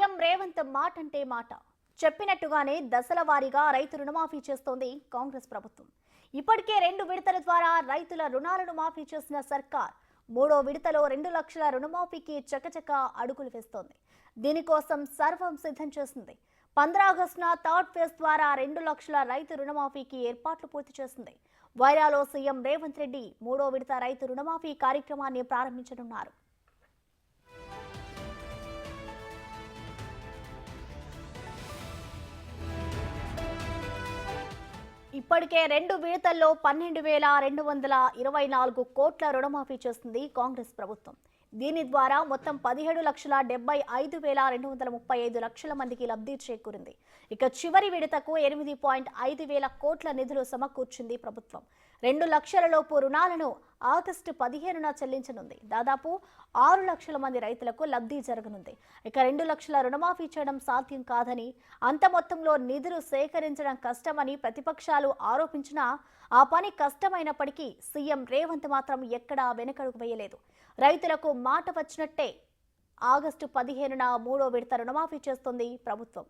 CM Revanth మాట అంటే మాట చెప్పినట్టుగానే దశల వారీగా రైతు రుణమాఫీ చేస్తోంది కాంగ్రెస్ ప్రభుత్వం. ఇప్పటికే 2 విడతల ద్వారా రైతుల రుణాలను మాఫీ చేసిన సర్కార్ మూడో విడతలో 2 లక్షల రుణమాఫీకి చకచక అడుగులు వేస్తోంది. దీనికోసం సర్వం సిద్ధం చేసింది. 15 ఆగస్టున థర్డ్ ఫేజ్ ద్వారా 2 లక్షల రైతు రుణమాఫీకి ఏర్పాట్లు పూర్తి చేసింది. వైరాలో సీఎం రేవంత్ రెడ్డి మూడో విడత రైతు రుణమాఫీ కార్యక్రమాన్ని ప్రారంభించనున్నారు. ఇప్పటికే 2 విడతల్లో 12,224 కోట్ల రుణమాఫీ చేస్తుంది కాంగ్రెస్ ప్రభుత్వం. దీని ద్వారా మొత్తం 17,75,235 లక్షల మందికి లబ్ధి చేకూరింది. ఇక చివరి విడతకు 8,500 కోట్ల నిధులు సమకూర్చింది ప్రభుత్వం. 2 లక్షలలోపు రుణాలను ఆగస్టు 15న చెల్లించనుంది. దాదాపు 6 లక్షల మంది రైతులకు లబ్ధి జరగనుంది. ఇక 2 లక్షల రుణమాఫీ చేయడం సాధ్యం కాదని, అంత మొత్తంలో నిధులు సేకరించడం కష్టమని ప్రతిపక్షాలు ఆరోపించినా ఆ పని కష్టమైనప్పటికీ సీఎం రేవంత్ మాత్రం ఎక్కడా వెనకడుగు వేయలేదు. రైతులకు మాట వచ్చినట్టే ఆగస్టు 15న మూడో విడత రుణమాఫీ చేస్తోంది ప్రభుత్వం.